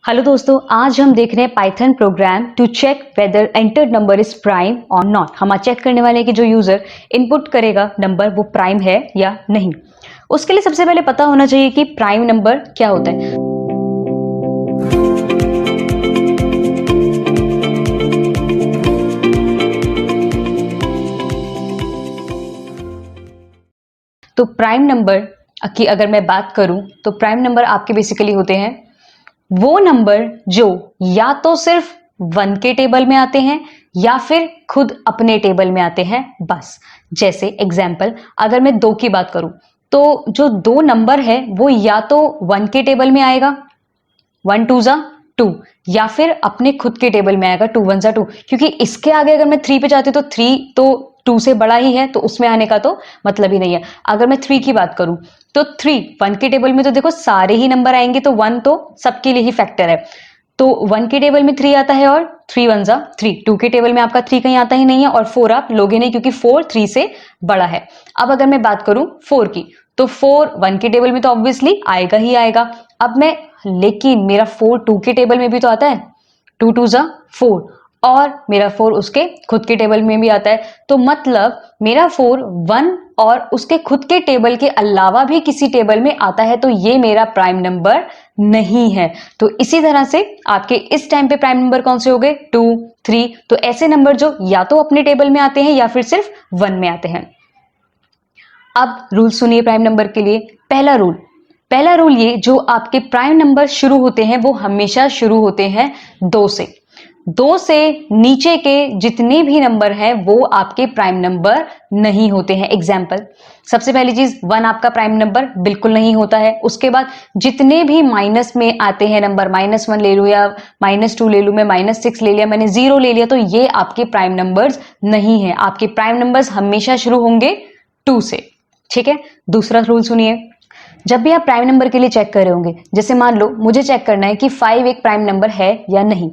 Hello दोस्तों, आज हम देख रहे हैं Python program to check whether entered number is prime और नॉट। हम आज चेक करने वाले हैं कि जो यूजर इनपुट करेगा नंबर वो प्राइम है या नहीं। उसके लिए सबसे पहले पता होना चाहिए कि प्राइम नंबर क्या होता है। तो प्राइम नंबर की अगर मैं बात करूं तो प्राइम नंबर आपके बेसिकली होते हैं वो नंबर जो या तो सिर्फ 1 के टेबल में आते हैं या फिर खुद अपने टेबल में आते हैं बस। जैसे एग्जाम्पल अगर मैं 2 की बात करूं तो जो 2 नंबर है वो या तो 1 के टेबल में आएगा 1 2 जा 2 या फिर अपने खुद के टेबल में आएगा 2 1 जा 2, क्योंकि इसके आगे अगर मैं 3 पे जाती हूँ तो 3 तो 2 से बड़ा ही है तो उसमें आने का तो मतलब ही नहीं है। अगर मैं 3 की बात करूं तो 3 1 के टेबल में तो देखो सारे ही नंबर आएंगे तो 1 तो सबके लिए ही फैक्टर है, तो 1 के टेबल में 3 आता है और 3 1 जा 3। 2 के टेबल में आपका 3 कहीं आता ही नहीं है और 4 आप लोगे नहीं क्योंकि 4 3 से बड़ा है। अब अगर मैं बात करूं 4 की तो 4 1 के टेबल में तो ऑब्वियसली आएगा ही आएगा। अब मैं लेकिन मेरा 4 2 के टेबल में भी तो आता है, 2 2 जा 4 और मेरा 4 उसके खुद के टेबल में भी आता है, तो मतलब मेरा 4 1 और उसके खुद के टेबल के अलावा भी किसी टेबल में आता है, तो ये मेरा प्राइम नंबर नहीं है। तो इसी तरह से आपके इस टाइम पे प्राइम नंबर कौन से हो गए 2 3, तो ऐसे नंबर जो या तो अपने टेबल में आते हैं या फिर सिर्फ 1 में आते हैं। अब रूल सुनिए प्राइम नंबर के लिए। पहला रूल ये, जो आपके प्राइम नंबर शुरू होते हैं वो हमेशा शुरू होते हैं 2 से। 2 से नीचे के जितने भी नंबर हैं वो आपके प्राइम नंबर नहीं होते हैं। एग्जाम्पल सबसे पहली चीज 1 आपका प्राइम नंबर बिल्कुल नहीं होता है। उसके बाद जितने भी माइनस में आते हैं नंबर, -1 ले लूं या -2 ले लूं, मैं -6 ले लिया, मैंने 0 ले लिया, तो ये आपके प्राइम नंबर्स नहीं है। आपके प्राइम नंबर्स हमेशा शुरू होंगे 2 से। ठीक है, दूसरा रूल सुनिए। जब भी आप प्राइम नंबर के लिए चेक कर रहे होंगे, जैसे मान लो मुझे चेक करना है कि 5 एक प्राइम नंबर है या नहीं,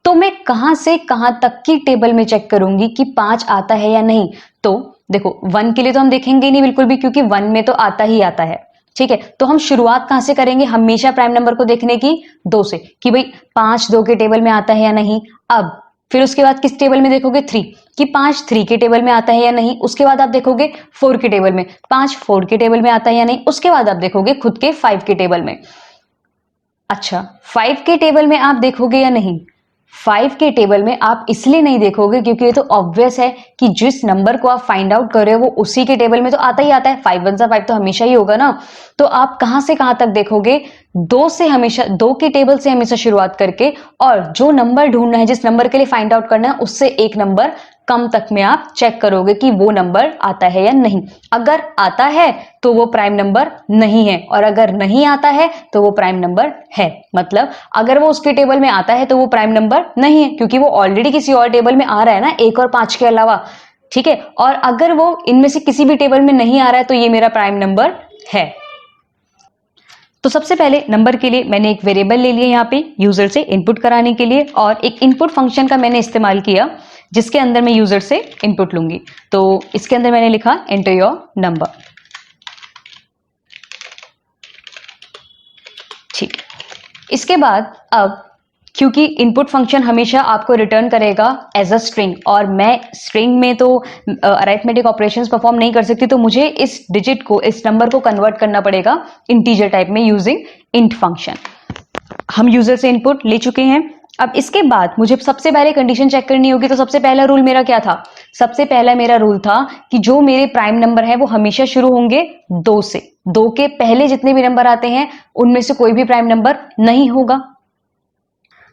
तो मैं कहां से कहां तक की टेबल में चेक करूंगी कि 5 आता है या नहीं। तो देखो 1 के लिए तो हम देखेंगे नहीं बिल्कुल भी, क्योंकि 1 में तो आता ही आता है। ठीक है, तो हम शुरुआत कहां से करेंगे हमेशा प्राइम नंबर को देखने की 2 से, कि भाई 5 2 के टेबल में आता है या नहीं। अब फिर उसके बाद किस टेबल में देखोगे 3, कि 5 3 के टेबल में आता है या नहीं। उसके बाद आप देखोगे 4 के टेबल में, 5 4 के टेबल में आता है या नहीं। उसके बाद आप देखोगे खुद के 5 के टेबल में। अच्छा, 5 के टेबल में आप देखोगे या नहीं? 5 के टेबल में आप इसलिए नहीं देखोगे क्योंकि ये तो ऑब्वियस है कि जिस नंबर को आप फाइंड आउट कर रहे हो वो उसी के टेबल में तो आता ही आता है। 5 1 5 तो हमेशा ही होगा ना। तो आप कहां से कहां तक देखोगे 2 से, हमेशा 2 के टेबल से हमेशा शुरुआत करके, और जो नंबर ढूंढना है, जिस नंबर के लिए फाइंड आउट करना है, उससे एक नंबर कम तक में आप चेक करोगे कि वो नंबर आता है या नहीं। अगर आता है तो वो प्राइम नंबर नहीं है, और अगर नहीं आता है तो वो प्राइम नंबर है। मतलब अगर वो उसके टेबल में आता है तो वो प्राइम नंबर नहीं है, क्योंकि वो ऑलरेडी किसी और टेबल में आ रहा है ना, 1 और 5 के अलावा। ठीक है, और अगर वो इनमें से किसी भी टेबल में नहीं आ रहा है तो ये मेरा प्राइम नंबर है। तो सबसे पहले नंबर के लिए मैंने एक वेरिएबल ले लिया यहाँ पे यूजर से इनपुट कराने के लिए, और एक इनपुट फंक्शन का मैंने इस्तेमाल किया जिसके अंदर मैं यूजर से इनपुट लूंगी। तो इसके अंदर मैंने लिखा एंटर योर नंबर। ठीक, इसके बाद अब क्योंकि इनपुट फंक्शन हमेशा आपको रिटर्न करेगा एज अ स्ट्रिंग, और मैं स्ट्रिंग में तो अरिथमेटिक ऑपरेशंस परफॉर्म नहीं कर सकती, तो मुझे इस डिजिट को, इस नंबर को कन्वर्ट करना पड़ेगा इंटीजर टाइप में यूजिंग इंट फंक्शन। हम यूजर से इनपुट ले चुके हैं। अब इसके बाद मुझे सबसे पहले कंडीशन चेक करनी होगी। तो सबसे पहला रूल मेरा क्या था? सबसे पहला मेरा रूल था कि जो मेरे प्राइम नंबर है वो हमेशा शुरू होंगे 2 से। 2 के पहले जितने भी नंबर आते हैं उनमें से कोई भी प्राइम नंबर नहीं होगा।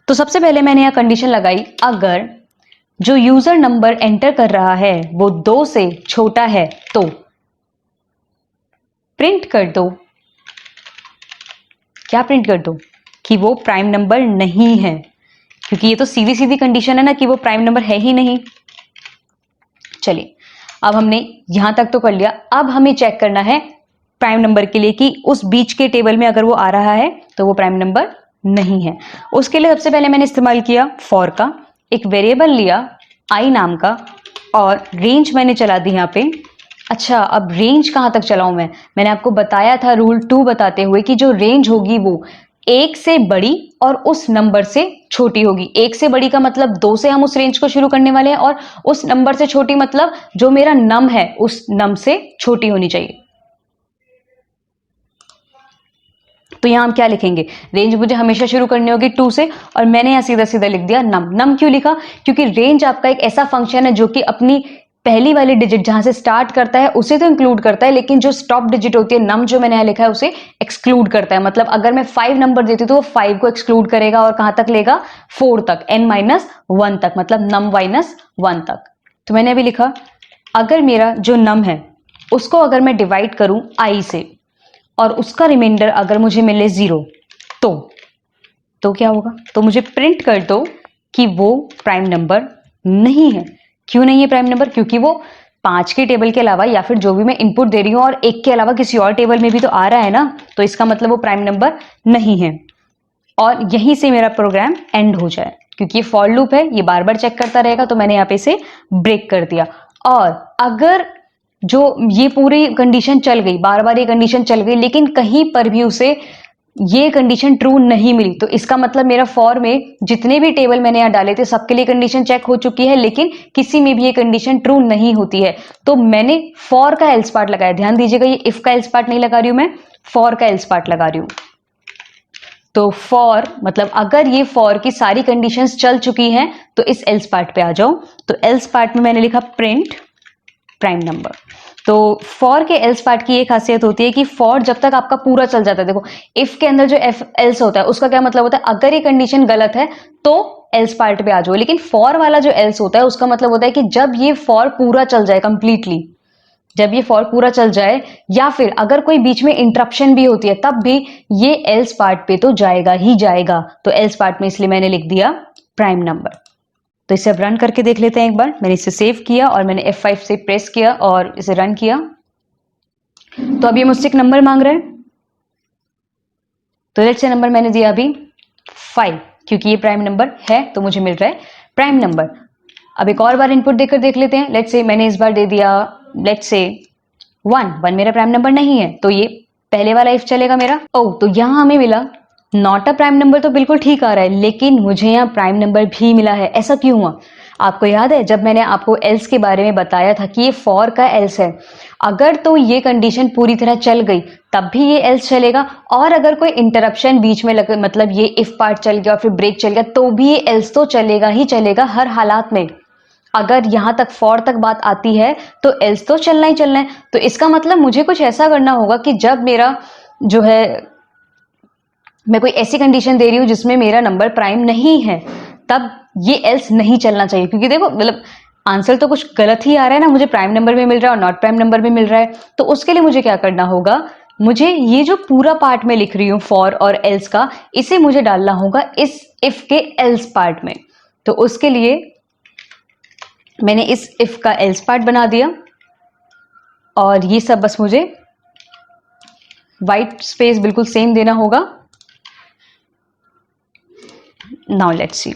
तो सबसे पहले मैंने यह कंडीशन लगाई, अगर जो यूजर नंबर एंटर कर रहा है वो 2 से छोटा है तो प्रिंट कर दो। क्या प्रिंट कर दो? कि वो प्राइम नंबर नहीं है, क्योंकि ये तो सीधी सीधी कंडीशन है ना कि वो प्राइम नंबर है ही नहीं। चलिए, अब हमने यहां तक तो कर लिया। अब हमें चेक करना है प्राइम नंबर के लिए कि उस बीच के टेबल में अगर वो आ रहा है तो वो प्राइम नंबर नहीं है। उसके लिए सबसे पहले मैंने इस्तेमाल किया फॉर का, एक वेरिएबल लिया आई नाम का, और रेंज मैंने चला दी यहाँ पे। अच्छा, अब रेंज कहां तक चलाऊं मैंने आपको बताया था रूल 2 बताते हुए कि जो रेंज होगी वो एक से बड़ी और उस नंबर से छोटी होगी। एक से बड़ी का मतलब 2 से हम उस रेंज को शुरू करने वाले हैं, और उस नंबर से छोटी मतलब जो मेरा नम है उस नम से छोटी होनी चाहिए। तो यहां हम क्या लिखेंगे, रेंज मुझे हमेशा शुरू करनी होगी 2 से, और मैंने यहां सीधा सीधा लिख दिया नम। नम क्यों लिखा, क्योंकि रेंज आपका एक ऐसा फंक्शन है जो कि अपनी पहली वाली डिजिट जहां से स्टार्ट करता है उसे तो इंक्लूड करता है, लेकिन जो स्टॉप डिजिट होती है नम जो मैंने यहां लिखा है उसे एक्सक्लूड करता है। मतलब अगर मैं 5 नंबर देती हूँ तो वो 5 को एक्सक्लूड करेगा, और कहां तक लेगा, 4 तक, n-1 तक, मतलब नम -1 तक। तो मैंने अभी लिखा अगर मेरा जो नम है उसको अगर मैं डिवाइड करूं i से और उसका रिमाइंडर अगर मुझे मिले 0, तो क्या होगा, तो मुझे प्रिंट कर दो कि वो प्राइम नंबर नहीं है। क्यों नहीं है प्राइम नंबर, क्योंकि वो 5 के टेबल के अलावा या फिर जो भी मैं इनपुट दे रही हूं और 1 के अलावा किसी और टेबल में भी तो आ रहा है ना, तो इसका मतलब वो प्राइम नंबर नहीं है। और यहीं से मेरा प्रोग्राम एंड हो जाए, क्योंकि ये फॉर लूप है, ये बार बार चेक करता रहेगा, तो मैंने यहाँ पे इसे ब्रेक कर दिया। और अगर जो ये पूरी कंडीशन चल गई, बार बार ये कंडीशन चल गई, लेकिन कहीं पर भी उसे ये कंडीशन ट्रू नहीं मिली, तो इसका मतलब मेरा फॉर में जितने भी टेबल मैंने यहाँ डाले थे सबके लिए कंडीशन चेक हो चुकी है, लेकिन किसी में भी ये कंडीशन ट्रू नहीं होती है। तो मैंने फॉर का एल्स पार्ट लगाया। ध्यान दीजिएगा, ये इफ का एल्स पार्ट नहीं लगा रही हूं मैं, फॉर का एल्स पार्ट लगा रही हूं। तो फॉर मतलब अगर ये फॉर की सारी कंडीशंस चल चुकी हैं तो इस एल्स पार्ट पे आ जाओ। तो एल्स पार्ट में मैंने लिखा प्रिंट प्राइम नंबर। तो फॉर के एल्स पार्ट की एक खासियत होती है कि फॉर जब तक आपका पूरा चल जाता है, देखो इफ के अंदर जो एफ एल्स होता है उसका क्या मतलब होता है, अगर ये कंडीशन गलत है तो एल्स पार्ट पे आ जाओ। लेकिन फॉर वाला जो एल्स होता है उसका मतलब होता है कि जब ये फॉर पूरा चल जाए कंप्लीटली, जब ये फॉर पूरा चल जाए, या फिर अगर कोई बीच में इंटरप्शन भी होती है तब भी ये एल्स पार्ट पे तो जाएगा ही जाएगा। तो एल्स पार्ट में इसलिए मैंने लिख दिया प्राइम नंबर। तो इसे अब रन करके देख लेते हैं एक बार। मैंने इसे सेव किया और मैंने F5 से प्रेस किया और इसे रन किया। तो अब ये मुझसे एक नंबर मांग रहा है, तो लेट्स से नंबर मैंने दिया अभी 5, क्योंकि ये प्राइम नंबर है तो मुझे मिल रहा है प्राइम नंबर। अब एक और बार इनपुट देकर देख लेते हैं। लेट्स से मैंने इस बार दे दिया लेट्स से 1 मेरा प्राइम नंबर नहीं है, तो ये पहले वाला इफ चलेगा मेरा। ओ, तो यहां हमें मिला नॉट अ प्राइम नंबर, तो बिल्कुल ठीक आ रहा है, लेकिन मुझे यहाँ प्राइम नंबर भी मिला है। ऐसा क्यों हुआ, आपको याद है जब मैंने आपको एल्स के बारे में बताया था कि ये फॉर का एल्स है, अगर तो ये कंडीशन पूरी तरह चल गई तब भी ये एल्स चलेगा, और अगर कोई इंटरप्शन बीच में लगे, मतलब ये इफ पार्ट चल गया और फिर ब्रेक चल गया, तो भी ये एल्स तो चलेगा ही चलेगा हर हालात में। अगर यहां तक फॉर तक बात आती है तो एल्स तो चलना ही चलना है। तो इसका मतलब मुझे कुछ ऐसा करना होगा कि जब मेरा जो है, मैं कोई ऐसी कंडीशन दे रही हूं जिसमें मेरा नंबर प्राइम नहीं है, तब ये एल्स नहीं चलना चाहिए। क्योंकि देखो मतलब आंसर तो कुछ गलत ही आ रहा है ना, मुझे प्राइम नंबर भी मिल रहा है और नॉट प्राइम नंबर भी मिल रहा है। तो उसके लिए मुझे क्या करना होगा, मुझे ये जो पूरा पार्ट में लिख रही हूं फॉर और एल्स का, इसे मुझे डालना होगा इस इफ के एल्स पार्ट में। तो उसके लिए मैंने इस इफ का एल्स पार्ट बना दिया, और ये सब बस मुझे व्हाइट स्पेस बिल्कुल सेम देना होगा। नाउ लेट्स सी,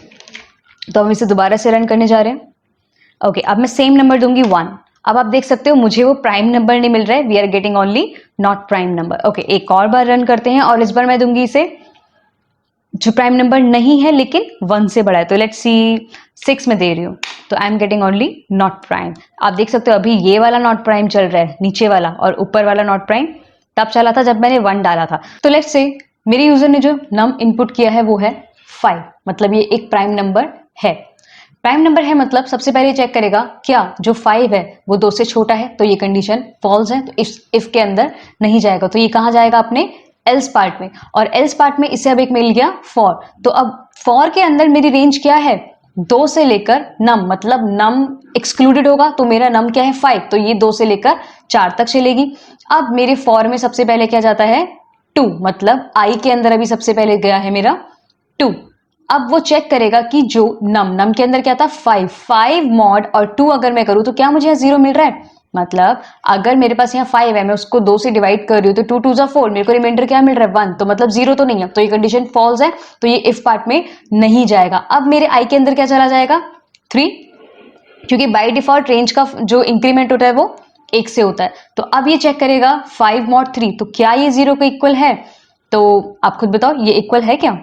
तो हम इसे दोबारा से रन करने जा रहे हैं। ओके, अब मैं सेम नंबर दूंगी 1। अब आप देख सकते हो मुझे वो प्राइम नंबर नहीं मिल रहा है, we are getting only not prime number. Okay, एक और बार रन करते हैं, और इस बार मैं दूंगी इसे जो प्राइम नंबर नहीं है लेकिन 1 से बड़ा है। तो लेट्स सी 6 में दे रही हूँ, तो I am getting only not prime. आप देख सकते हो अभी ये वाला नॉट प्राइम चल रहा है नीचे वाला, और ऊपर वाला नॉट प्राइम तब चला था जब मैंने 1 डाला था। तो लेट्स से मेरे यूजर ने जो नम इनपुट किया है वो है 5, मतलब ये एक प्राइम नंबर है। प्राइम नंबर है मतलब सबसे पहले चेक करेगा क्या जो 5 है वो 2 से छोटा है, तो ये कंडीशन फॉल्स है, तो इफ के अंदर नहीं जाएगा। तो ये कहाँ जाएगा, अपने एल्स पार्ट में। और एल्स पार्ट में इसे अब एक मिल गया फॉर। तो अब फॉर के अंदर मेरी रेंज क्या है, 2 से लेकर नम, मतलब नम एक्सक्लूडेड होगा तो मेरा नम क्या है 5, तो ये 2 से लेकर 4 तक चलेगी। अब मेरे फॉर में सबसे पहले क्या जाता है 2, मतलब आई के अंदर अभी सबसे पहले गया है मेरा 2। अब वो चेक करेगा कि जो नम के अंदर क्या था 5 मॉड और 2 अगर मैं करूं तो क्या मुझे यहाँ 0 मिल रहा है। मतलब अगर मेरे पास यहाँ 5 है, मैं उसको 2 से डिवाइड कर रही हूँ, तो 2 2 4, मेरे को रिमाइंडर क्या मिल रहा है 1, तो मतलब 0 तो नहीं है, तो ये कंडीशन फॉल्स है, तो ये इफ पार्ट में नहीं जाएगा। अब मेरे आई के अंदर क्या चला जाएगा 3, क्योंकि बाय डिफॉल्ट रेंज का जो इंक्रीमेंट होता है वो 1 से होता है। तो अब ये चेक करेगा 5 मॉड 3, तो क्या ये 0 के इक्वल है। तो आप खुद बताओ ये इक्वल है क्या?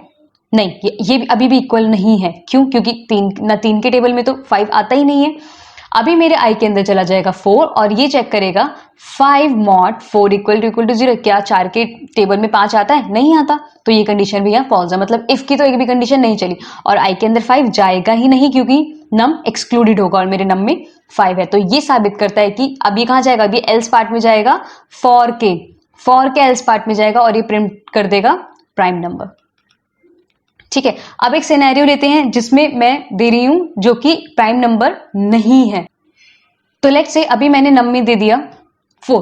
नहीं, ये अभी भी इक्वल नहीं है। क्यों? क्योंकि 3 के टेबल में तो 5 आता ही नहीं है। अभी मेरे आई के अंदर चला जाएगा 4 और ये चेक करेगा 5 mod 4 इक्वल टू 0, क्या 4 के टेबल में 5 आता है? नहीं आता। तो ये कंडीशन भी यहाँ फॉल्स है, मतलब इफ की तो एक भी कंडीशन नहीं चली और आई के अंदर 5 जाएगा ही नहीं क्योंकि नम एक्सक्लूडेड होगा और मेरे नम में 5 है। तो ये साबित करता है कि अब ये कहाँ जाएगा? अभी एल्स पार्ट में जाएगा, फॉर के एल्स पार्ट में जाएगा और ये प्रिंट कर देगा प्राइम नंबर। ठीक है, अब एक सिनेरियो लेते हैं जिसमें मैं दे रही हूं जो कि प्राइम नंबर नहीं है। तो लेट्स से अभी मैंने नम में दे दिया 4।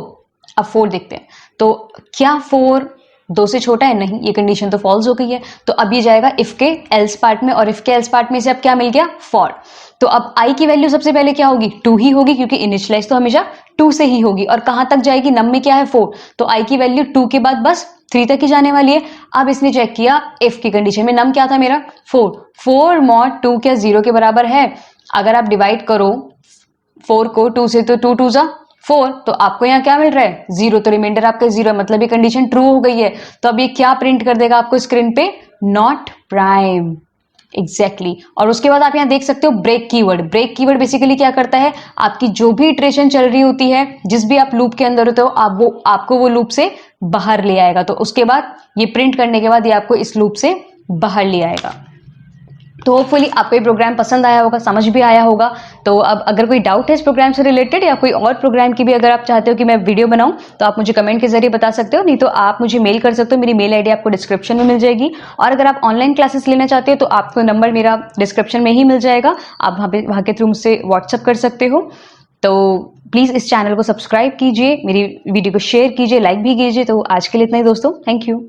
अब 4 देखते हैं, तो क्या 4 2 से छोटा है? नहीं, ये कंडीशन तो फॉल्स हो गई है। तो अब ये जाएगा इफ के एल्स पार्ट में और इफ के एल्स पार्ट में से अब क्या मिल गया? फॉर। तो अब आई की वैल्यू सबसे पहले क्या होगी? 2 ही होगी क्योंकि इनिशियलाइज तो हमेशा 2 से ही होगी। और कहां तक जाएगी? नम में क्या है? 4। तो आई की वैल्यू 2 के बाद बस 3 तक ही जाने वाली है। अब इसने चेक किया इफ की कंडीशन में नम क्या था मेरा? 4 mod 2 क्या 0 के बराबर है? अगर आप डिवाइड करो 4 को 2 से तो 2 2 जा 4, तो आपको यहाँ क्या मिल रहा है? 0। तो रिमाइंडर आपका 0 है, मतलब ये कंडीशन ट्रू हो गई है। तो अब ये क्या प्रिंट कर देगा आपको स्क्रीन पे? Not prime. एग्जैक्टली। और उसके बाद आप यहाँ देख सकते हो break keyword. Break keyword basically क्या करता है? आपकी जो भी इटरेशन चल रही होती है, जिस भी आप लूप के अंदर होते हो, आपको वो लूप से बाहर ले आएगा। तो उसके बाद ये प्रिंट करने के बाद ये आपको इस लूप से बाहर ले आएगा। तो होपफुली आपको ये प्रोग्राम पसंद आया होगा, समझ भी आया होगा। तो अब अगर कोई डाउट है इस प्रोग्राम से रिलेटेड या कोई और प्रोग्राम की भी अगर आप चाहते हो कि मैं वीडियो बनाऊं, तो आप मुझे कमेंट के जरिए बता सकते हो, नहीं तो आप मुझे मेल कर सकते हो। मेरी मेल आईडी आपको डिस्क्रिप्शन में मिल जाएगी। और अगर आप ऑनलाइन क्लासेस लेना चाहते हो तो आपको नंबर मेरा डिस्क्रिप्शन में ही मिल जाएगा, आप वहाँ के थ्रू मुझसे व्हाट्सअप कर सकते हो। तो प्लीज़ इस चैनल को सब्सक्राइब कीजिए, मेरी वीडियो को शेयर कीजिए, लाइक भी कीजिए। तो आज के लिए इतना ही दोस्तों, थैंक यू।